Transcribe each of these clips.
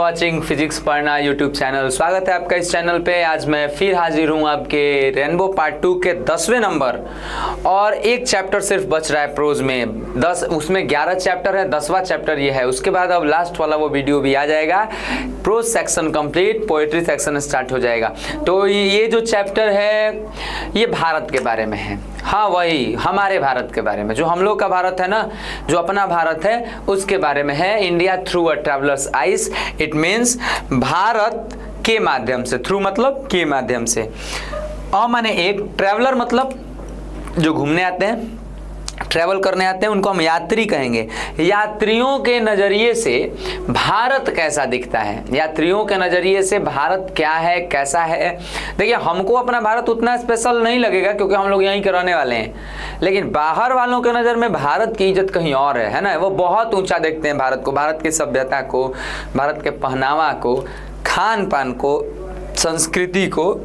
Watching physics पढ़ना YouTube channel. स्वागत है आपका इस चैनल पे। आज मैं फिर हाजिर हूँ आपके रेनबो पार्ट 2 के 10वें नंबर, और एक चैप्टर सिर्फ बच रहा है प्रोज में। 10 उसमें 11 चैप्टर है, 10वां चैप्टर ये है। उसके बाद अब लास्ट वाला वो वीडियो भी आ जाएगा। Pros section complete, poetry section start हो जाएगा। तो ये जो चैप्टर है ये भारत के बारे में है। हाँ, वही हमारे भारत के बारे में, जो हम लोग का भारत है ना, जो अपना भारत है उसके बारे में है। India through a traveller's eyes, it means Bharat के माध्यम से। थ्रू मतलब के माध्यम से। माने एक, ट्रैवलर मतलब जो घूमने आते हैं, ट्रैवल करने आते हैं, उनको हम यात्री कहेंगे। यात्रियों के नज़रिए से भारत कैसा दिखता है, यात्रियों के नज़रिए से भारत क्या है, कैसा है। देखिए, हमको अपना भारत उतना स्पेशल नहीं लगेगा क्योंकि हम लोग यहीं के रहने वाले हैं, लेकिन बाहर वालों के नज़र में भारत की इज्जत कहीं और है ना। वो बहुत ऊंचा देखते हैं भारत को, भारत की सभ्यता को, भारत के पहनावा को, खान पान को, संस्कृति को,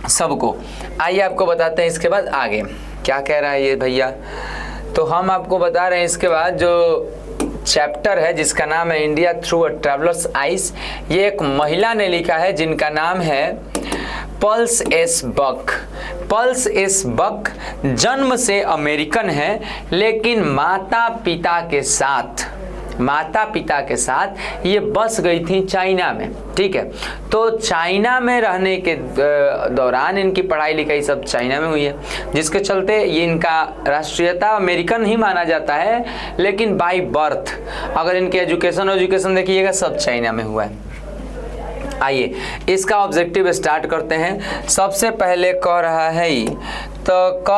सबको। आइए आपको बताते हैं इसके बाद आगे क्या कह रहा है ये भैया। तो हम आपको बता रहे हैं इसके बाद जो चैप्टर है जिसका नाम है India through a traveller's eyes. ये एक महिला ने लिखा है जिनका नाम है Pearl S Buck. Pearl S Buck जन्म से अमेरिकन है, लेकिन माता पिता के साथ ये बस गई थी चाइना में। ठीक है, तो चाइना में रहने के दौरान इनकी पढ़ाई लिखाई सब चाइना में हुई है, जिसके चलते ये इनका राष्ट्रीयता अमेरिकन ही माना जाता है, लेकिन बाय बर्थ अगर इनके एजुकेशन देखिएगा सब चाइना में हुआ है। आइए इसका ऑब्जेक्टिव स्टार्ट करते हैं। सबसे पहले कह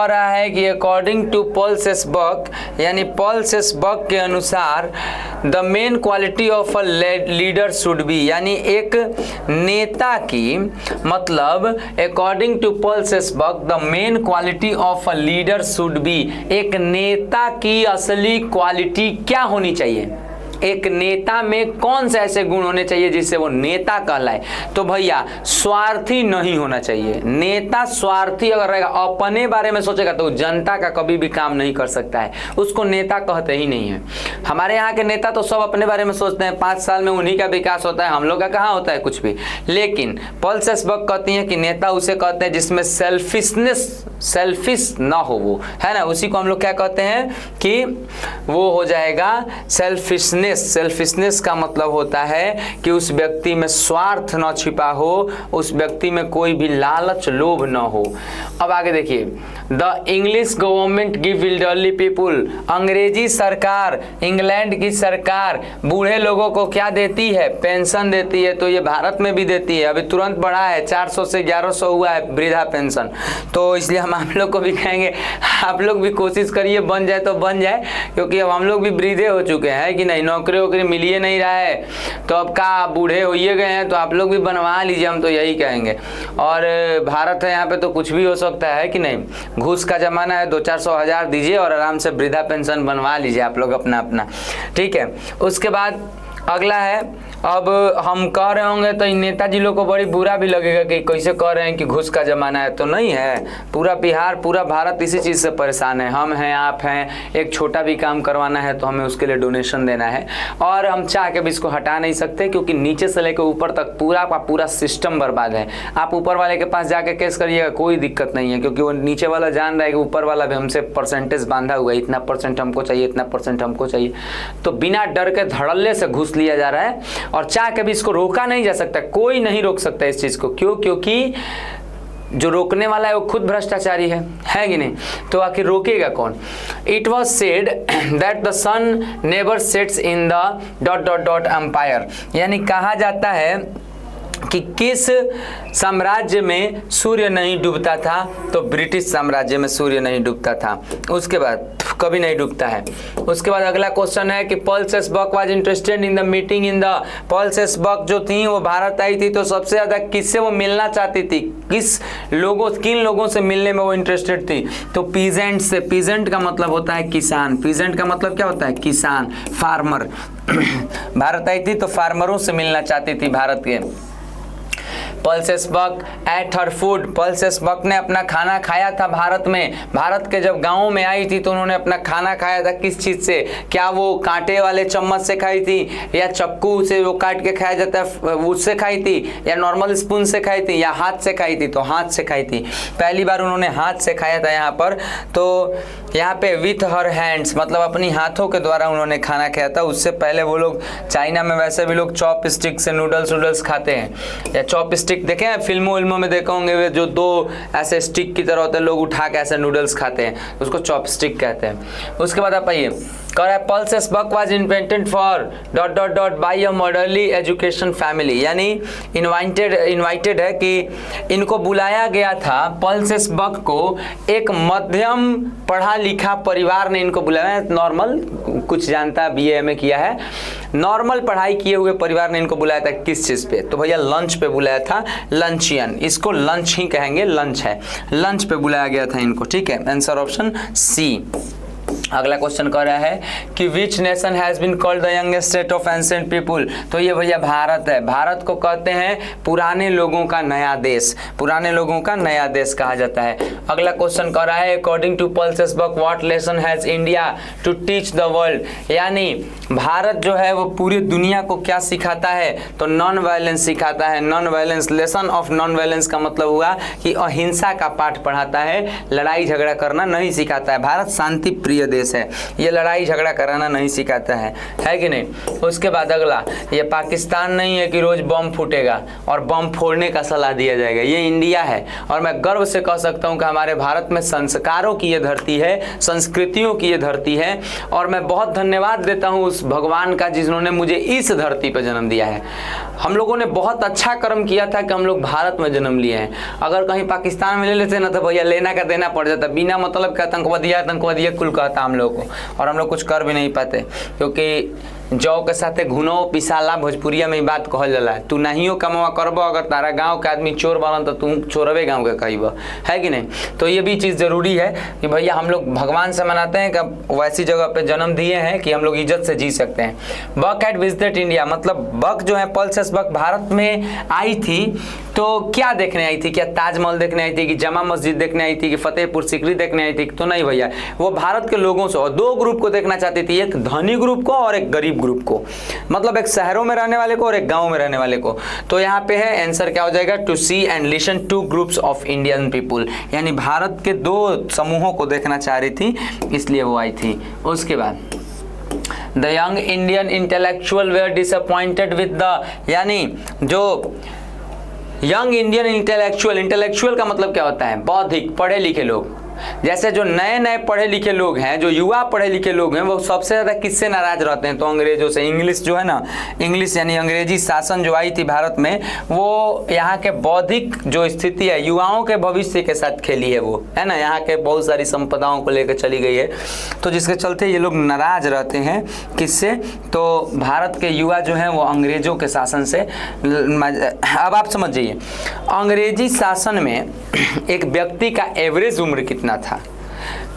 रहा है कि according to Pearl S Buck, यानी पल्स एस बक के अनुसार the main quality of a leader should be, यानी एक नेता की, मतलब according to Pearl S Buck the main quality of a leader should be, एक नेता की असली क्वालिटी क्या होनी चाहिए, एक नेता में कौन से ऐसे गुण होने चाहिए जिससे वो नेता कहलाए। तो भैया स्वार्थी नहीं होना चाहिए। नेता स्वार्थी अगर रहेगा, अपने बारे में सोचेगा, तो जनता का कभी भी काम नहीं कर सकता है, उसको नेता कहते ही नहीं है। हमारे यहाँ के नेता तो सब अपने बारे में सोचते हैं, 5 साल में उन्हीं का विकास होता है, हम लोग का कहाँ होता है कुछ भी। लेकिन पल्स एस बक कहती हैं कि नेता उसे कहते हैं जिसमें सेल्फिश ना हो, वो है ना, उसी को हम लोग क्या कहते हैं कि वो हो जाएगा सेल्फिशनेस का मतलब होता है कि उस व्यक्ति में स्वार्थ न छिपा हो, उस व्यक्ति में कोई भी लालच लोभ न हो। अब आगे देखिए, the English government give elderly people, अंग्रेजी सरकार, इंग्लैंड की सरकार बूढ़े लोगों को क्या देती है, पेंशन देती है। तो ये भारत में भी देती है, अभी तुरंत बढ़ा है, 400 से 1100 हुआ है वृद्धा पेंशन। तो इसलिए हम आप लोग को भी कहेंगे, आप लोग भी कोशिश करिए, बन जाए तो बन जाए, क्योंकि अब हम लोग भी वृद्धे हो चुके हैं कि नहीं, नौकरी वोकरी मिल ही नहीं रहा है, तो अब का बूढ़े हो गए हैं, तो आप लोग भी बनवा लीजिए, हम तो यही कहेंगे। और भारत है, यहाँ पे तो कुछ भी हो सकता है कि नहीं, घूस का जमाना है, 200-400 हज़ार दीजिए और आराम से वृद्धा पेंशन बनवा लीजिए आप लोग अपना। ठीक है, उसके बाद अगला है, अब हम कह रहे होंगे तो इन नेताजी लोग को बड़ी बुरा भी लगेगा कि कैसे कह रहे हैं कि घूस का जमाना है। तो नहीं है, पूरा बिहार, पूरा भारत इसी चीज़ से परेशान है। हम हैं, आप हैं, एक छोटा भी काम करवाना है तो हमें उसके लिए डोनेशन देना है, और हम चाह के भी इसको हटा नहीं सकते, क्योंकि नीचे से लेकर ऊपर तक पूरा का पूरा सिस्टम बर्बाद है। आप ऊपर वाले के पास जाके केस करिएगा, कोई दिक्कत नहीं है, क्योंकि वो नीचे वाला जान रहा है कि ऊपर वाला भी हमसे परसेंटेज बांधा हुआ है, इतना परसेंट हमको चाहिए, इतना परसेंट हमको चाहिए। तो बिना डर के धड़ल्ले से घूस लिया जा रहा है, और चाह के भी इसको रोका नहीं जा सकता। कोई नहीं रोक सकता इस चीज को। क्यों? क्योंकि जो रोकने वाला है वो खुद भ्रष्टाचारी है कि नहीं, तो आखिर रोकेगा कौन। It was said that the sun never sets in the ... empire, यानी कहा जाता है कि किस साम्राज्य में सूर्य नहीं डूबता था, तो ब्रिटिश साम्राज्य में सूर्य नहीं डूबता था, उसके बाद कभी नहीं डूबता है। उसके बाद अगला क्वेश्चन है कि Pearl S Buck was interested in the meeting in the, Pearl S Buck जो थी वो भारत आई थी, तो सबसे ज़्यादा किससे वो मिलना चाहती थी, किन लोगों से मिलने में वो इंटरेस्टेड थी, तो पीजेंट से। पीजेंट का मतलब होता है किसान, पीजेंट का मतलब क्या होता है, किसान, फार्मर। भारत आई थी तो फार्मरों से मिलना चाहती थी भारत के। Pulses buck at her food, pulses buck ने अपना खाना खाया था भारत में। भारत के जब गाँव में आई थी तो उन्होंने अपना खाना खाया था किस चीज़ से? क्या वो कांटे वाले चम्मच से खाई थी, या चक्कू से वो काट के खाया जाता है उससे खाई थी, या नॉर्मल स्पून से खाई थी, या हाथ से खाई थी? तो हाथ से खाई थी। पहली बार उन्होंने हाथ से खाया था यहाँ पर। तो यहाँ पे विथ हर हैंड्स मतलब अपनी हाथों के द्वारा उन्होंने खाना खाया था। उससे पहले वो लोग चाइना में वैसे भी लोग चॉप स्टिक से नूडल्स खाते हैं, या चॉप स्टिक देखे हैं फिल्मों में देखे होंगे, वे जो दो ऐसे स्टिक की तरह होते हैं, लोग उठा के ऐसे नूडल्स खाते हैं, उसको चॉप स्टिक कहते हैं। उसके बाद आप आइए, कह रहा है pulses buck was invented for dot dot dot by a modernly education family, यानी इन्वाइटेड है कि इनको बुलाया गया था, पल्सेस बक को एक मध्यम पढ़ा लिखा परिवार ने इनको बुलाया। नॉर्मल कुछ जानता है, BA में किया है, नॉर्मल पढ़ाई किए हुए परिवार ने इनको बुलाया था। किस चीज़ पे? तो भैया लंच पे बुलाया था, लंचियन, इसको लंच ही कहेंगे, लंच है, लंच पे बुलाया गया था इनको। ठीक है, आंसर ऑप्शन सी। अगला क्वेश्चन कह रहा है कि which nation has been called the youngest state of ancient people. तो ये भैया भारत है। भारत को कहते हैं पुराने लोगों का नया देश, पुराने लोगों का नया देश कहा जाता है। अगला क्वेश्चन कह रहा है according to Pearl S Buck what lesson has India to teach the world, यानी भारत जो है वो पूरी दुनिया को क्या सिखाता है? तो नॉन वायलेंस सिखाता है। Non violence, lesson of non violence का मतलब हुआ कि अहिंसा का पाठ पढ़ाता है, लड़ाई झगड़ा करना नहीं सिखाता है। भारत शांति प्रिय देश है, ये लड़ाई झगड़ा कराना नहीं सिखाता है कि नहीं। उसके बाद अगला, ये पाकिस्तान नहीं है कि रोज बम फूटेगा और बम फोड़ने का सलाह दिया जाएगा, ये इंडिया है। और मैं गर्व से कह सकता हूं कि हमारे भारत में संस्कारों की ये धरती है, संस्कृतियों की ये धरती है, और मैं बहुत धन्यवाद देता हूं उस भगवान का जिन्होंने मुझे इस धरती पर जन्म दिया है। हम लोगों ने बहुत अच्छा कर्म किया था कि हम लोग भारत में जन्म लिए हैं। अगर कहीं पाकिस्तान में ले लेते ना तो भैया लेना का देना पड़ जाता, बिना मतलब का आतंकवादी कुल कहता हम लोग को, और हम लोग कुछ कर भी नहीं पाते, क्योंकि जौ के साथे घुनो पिसाला भोजपुरिया में बात कहल जाला। तू नहियो कमावा करबो, अगर तारा गांव के आदमी चोर बनन तो तू चोरवे गांव के कहबो, है कि नहीं। तो ये भी चीज़ जरूरी है कि भैया हम लोग भगवान से मनाते हैं कि वैसी जगह पे जन्म दिए हैं कि हम लोग इज्जत से जी सकते हैं। बक हैड विजिटेड इंडिया, मतलब बक जो है पल्सेस बक भारत में आई थी तो क्या देखने आई थी? क्या ताजमहल देखने आई थी, कि जमा मस्जिद देखने आई थी, कि फतेहपुर सीकरी देखने आई थी? तो नहीं भैया, वो भारत के लोगों से और दो ग्रुप को देखना चाहती थी, एक धनी ग्रुप को और एक गरीब ग्रुप को, मतलब एक शहरों में रहने वाले को और एक गांव में रहने वाले को। तो यहाँ पे है आंसर क्या हो जाएगा? To see and listen to groups of Indian people, यानी भारत के दो समूहों को देखना चाह रही थी, इसलिए वो आई थी। उसके बाद the young Indian intellectual were disappointed with the, यानी जो यंग इंडियन इंटेलेक्चुअल का मतलब क्या होता है? बौद्धिक पढ़े लिखे लोग। जैसे जो नए नए पढ़े लिखे लोग हैं, जो युवा पढ़े लिखे लोग हैं, वो सबसे ज़्यादा किससे नाराज रहते हैं? तो अंग्रेजों से। इंग्लिश जो है ना, इंग्लिश यानी अंग्रेजी शासन जो आई थी भारत में, वो यहाँ के बौद्धिक जो स्थिति है, युवाओं के भविष्य के साथ खेली है, वो है ना, यहाँ के बहुत सारी संपदाओं को लेकर चली गई है। तो जिसके चलते ये लोग नाराज रहते हैं किससे? तो भारत के युवा जो हैं वो अंग्रेजों के शासन से। अब आप समझिए, अंग्रेजी शासन में एक व्यक्ति का एवरेज उम्र कितना था?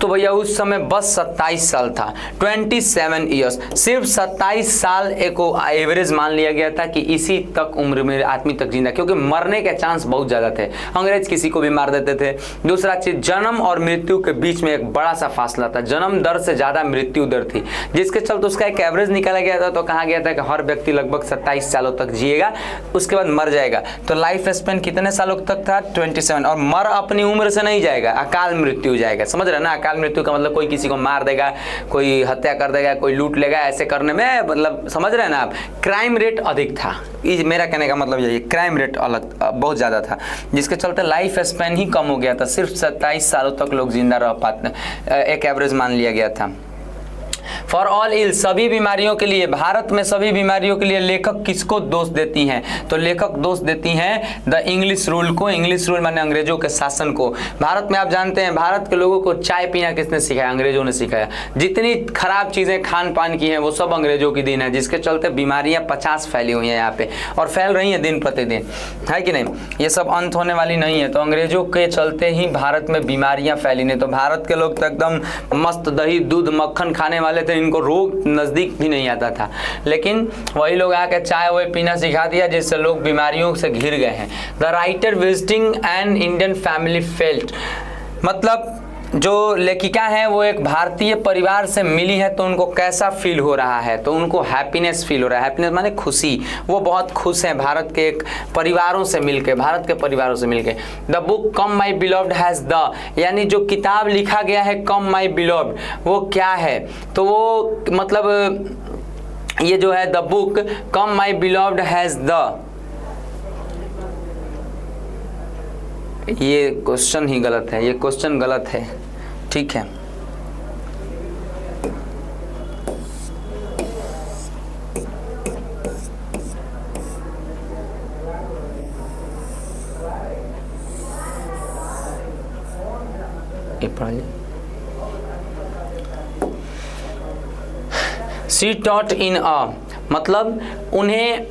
तो भैया उस समय बस 27 साल था, 27 ईयर्स, सिर्फ 27 साल एक एवरेज मान लिया गया था कि इसी तक उम्र में आदमी तक जिंदा, क्योंकि मरने के चांस बहुत ज़्यादा थे, अंग्रेज किसी को भी मार देते थे। दूसरा चीज़, जन्म और मृत्यु के बीच में एक बड़ा सा फासला था, जन्म दर से ज़्यादा मृत्यु दर थी, जिसके चलते उसका एक एवरेज निकाला गया था। तो कहा गया था कि हर व्यक्ति लगभग 27 सालों तक जिएगा, उसके बाद मर जाएगा। तो लाइफ स्पेन कितने सालों तक था? 27। और मर अपनी उम्र से नहीं जाएगा, अकाल मृत्यु जाएगा, समझ रहे ना। अकाल मृत्यु का मतलब कोई किसी को मार देगा, कोई हत्या कर देगा, कोई लूट लेगा, ऐसे करने में मतलब समझ रहे हैं ना आप, क्राइम रेट अधिक था। मेरा कहने का मतलब यही, क्राइम रेट अलग बहुत ज़्यादा था, जिसके चलते लाइफ स्पेन ही कम हो गया था, सिर्फ 27 सालों तक लोग जिंदा रह पाते, एक एवरेज मान लिया गया था। फॉर ऑल इल, सभी बीमारियों के लिए, भारत में सभी बीमारियों के लिए लेखक किसको दोष देती हैं? तो लेखक दोष देती हैं द इंग्लिश रूल को। इंग्लिश रूल माने अंग्रेजों के शासन को। भारत में आप जानते हैं, भारत के लोगों को चाय पीना किसने सिखाया? अंग्रेजों ने सिखाया। जितनी खराब चीज़ें खान पान की हैं वो सब अंग्रेजों की देन है, जिसके चलते बीमारियाँ 50 फैली हुई हैं यहाँ पे, और फैल रही हैं दिन प्रतिदिन, है कि नहीं। ये सब अंत होने वाली नहीं है। तो अंग्रेजों के चलते ही भारत में बीमारियाँ फैली नहीं। तो भारत के लोग तो एकदम मस्त दही दूध मक्खन खाने वाले थे, इनको रोग नज़दीक भी नहीं आता था, लेकिन वही लोग आके चाय वाय पीना सिखा दिया जिससे लोग बीमारियों से घिर गए हैं। The writer visiting an Indian family felt, मतलब जो लेखिका हैं वो एक भारतीय परिवार से मिली है तो उनको कैसा फील हो रहा है, तो उनको हैप्पीनेस फील हो रहा है। हैप्पीनेस माने खुशी, वो बहुत खुश हैं भारत के एक परिवारों से मिलके, भारत के परिवारों से मिलके। The book come my beloved has the, यानी जो किताब लिखा गया है कम माई बिलव्ड, वो क्या है, तो वो मतलब ये जो है the book come my beloved has the, ये क्वेश्चन ही गलत है, ये क्वेश्चन गलत है, ठीक है। ये पढ़िए, शी टॉट इन अ, मतलब उन्हें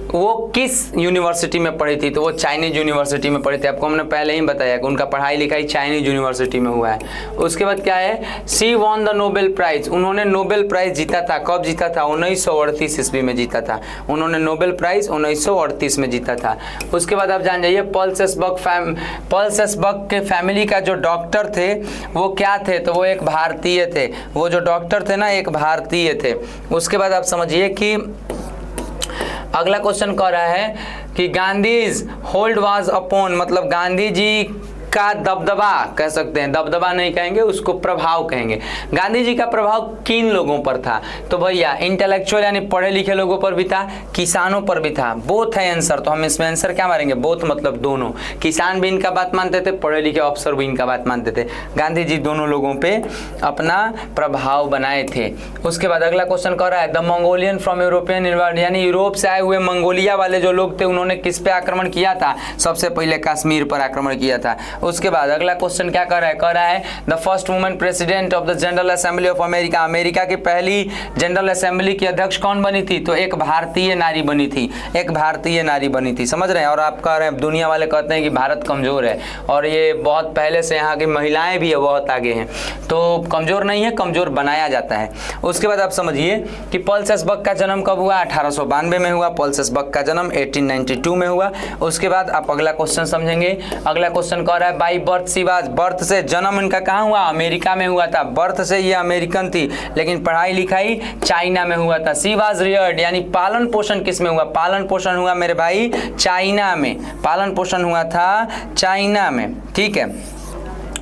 वो किस यूनिवर्सिटी में पढ़ी थी, तो वो चाइनीज यूनिवर्सिटी में पढ़ी थी। आपको हमने पहले ही बताया कि उनका पढ़ाई लिखाई चाइनीज यूनिवर्सिटी में हुआ है। उसके बाद क्या है, सी वॉन द नोबेल प्राइज, उन्होंने नोबेल प्राइज जीता था। कब जीता था? 1938 ईस्वी में जीता था। उन्होंने नोबेल प्राइज 1938 में जीता था। उसके बाद आप जान जाइए पॉल सेसबर्ग के फैमिली का जो डॉक्टर थे वो क्या थे, तो वो एक भारतीय थे। वो जो डॉक्टर थे ना एक भारतीय थे। उसके बाद आप समझिए कि अगला क्वेश्चन कह रहा है कि गांधीज होल्ड वाज अपॉन, मतलब गांधी जी का दबदबा कह सकते हैं, दबदबा नहीं कहेंगे उसको, प्रभाव कहेंगे। गांधी जी का प्रभाव किन लोगों पर था, तो भैया इंटेलेक्चुअल यानी पढ़े लिखे लोगों पर भी था, किसानों पर भी था। बोथ है आंसर, तो हम इसमें आंसर क्या मारेंगे, बोथ मतलब दोनों। किसान भी इनका बात मानते थे, पढ़े लिखे अफसर भी इनका बात मानते थे। गांधी जी दोनों लोगों पे अपना प्रभाव बनाए थे। उसके बाद अगला क्वेश्चन कह रहा है the Mongolian from European environment, यानी यूरोप से आए हुए मंगोलिया वाले जो लोग थे उन्होंने किस पे आक्रमण किया था, सबसे पहले कश्मीर पर आक्रमण किया था। उसके बाद अगला क्वेश्चन क्या कर रहा है the first women president of the general assembly of America, America की पहली जनरल असेंबली की अध्यक्ष कौन बनी थी, तो एक भारतीय नारी बनी थी, एक भारतीय नारी बनी थी। समझ रहे हैं। और आप कह रहे हैं, दुनिया वाले कहते हैं कि भारत कमजोर है, और ये बहुत पहले से यहाँ की महिलाएं भी बहुत आगे हैं, तो कमजोर नहीं है, कमजोर बनाया जाता है। उसके बाद आप समझिए कि पॉल सेसबर्ग का जन्म कब हुआ, 1892 में हुआ। पॉल सेसबर्ग का जन्म 1892 में हुआ। उसके बाद आप अगला क्वेश्चन समझेंगे। अगला क्वेश्चन कह रहा है by birth she was, birth से जन्म इनका कहाँ हुआ, अमेरिका में हुआ था। बर्थ से ये अमेरिकन थी, लेकिन पढ़ाई लिखाई चाइना में हुआ था। सी वाज रियर्ड, यानी पालन पोषण किस में हुआ, पालन पोषण हुआ मेरे भाई चाइना में, पालन पोषण हुआ था चाइना में, ठीक है।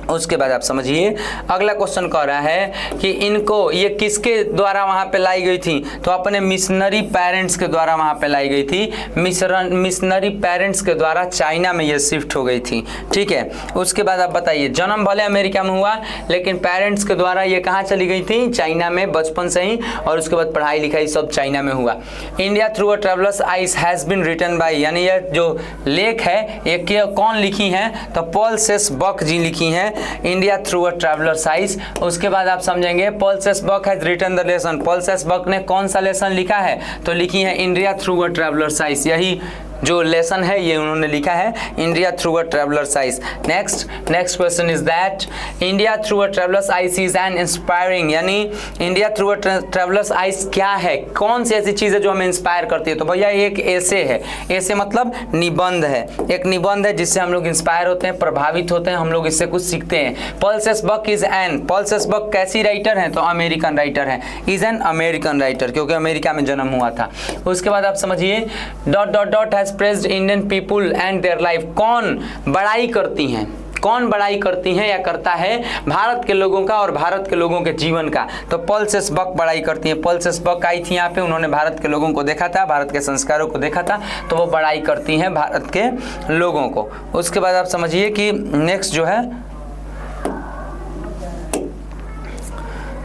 उसके बाद आप समझिए अगला क्वेश्चन कह रहा है कि इनको ये किसके द्वारा वहाँ पे लाई गई थी, तो अपने मिशनरी पेरेंट्स के द्वारा वहाँ पे लाई गई थी। मिशनरी पेरेंट्स के द्वारा चाइना में ये शिफ्ट हो गई थी, ठीक है। उसके बाद आप बताइए, जन्म भले अमेरिका में हुआ लेकिन पेरेंट्स के द्वारा ये कहाँ चली गई थी, चाइना में बचपन से ही, और उसके बाद पढ़ाई लिखाई सब चाइना में हुआ। India through a traveller's eyes has been written by, यानी यह जो लेख है ये कौन लिखी है, तो पॉल सेसबर्ग जी लिखी हैं, India through a traveller's eyes. उसके बाद आप समझेंगे Paul Sesberg has written the lesson, Paul Sesberg ने कौन सा लेसन लिखा है, तो लिखी है India through a traveller's eyes, यही जो लेसन है ये उन्होंने लिखा है India through a traveller's eyes. Next question is that India through a traveller's eyes is an inspiring, यानी India through a traveller's eyes क्या है, कौन सी ऐसी चीज़ है जो हमें इंस्पायर करती है, तो भैया एक ऐसे है, ऐसे मतलब निबंध है, एक निबंध है जिससे हम लोग इंस्पायर होते हैं, प्रभावित होते हैं, हम लोग इससे कुछ सीखते हैं। Paul Sesberg is an, Paul सेसबर्ग कैसी राइटर हैं, तो अमेरिकन राइटर हैं, इज एन अमेरिकन राइटर क्योंकि अमेरिका में जन्म हुआ था। उसके बाद आप समझिए dot dot dot has praised Indian people and their life, कौन बड़ाई करती हैं, कौन बड़ाई करती हैं या करता है भारत के लोगों का और भारत के लोगों के जीवन का, तो पॉल सेसबर्ग बड़ाई करती हैं। पॉल सेसबर्ग आई थी यहाँ पे, उन्होंने भारत के लोगों को देखा था, भारत के संस्कारों को देखा था, तो वो बड़ाई करती हैं भारत के लोगों को। उसके बाद आप समझिए कि नेक्स्ट जो है,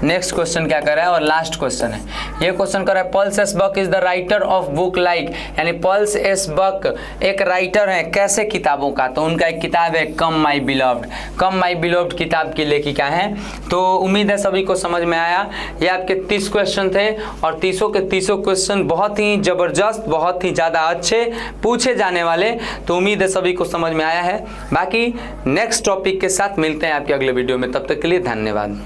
नेक्स्ट क्वेश्चन क्या कर रहा है और लास्ट क्वेश्चन है, ये क्वेश्चन कर रहा है Paul Sesberg is the writer of book like, यानी पॉल सेसबर्ग एक राइटर है कैसे किताबों का, तो उनका एक किताब है कम माई बिलव्ड, कम माई बिलव्ड किताब की लेखिका हैं। तो उम्मीद है सभी को समझ में आया। ये आपके 30 क्वेश्चन थे और 30 के 30 क्वेश्चन बहुत ही ज़बरदस्त, बहुत ही ज़्यादा अच्छे पूछे जाने वाले, तो उम्मीद है सभी को समझ में आया है। बाकी नेक्स्ट टॉपिक के साथ मिलते हैं आपके अगले वीडियो में, तब तक के लिए धन्यवाद।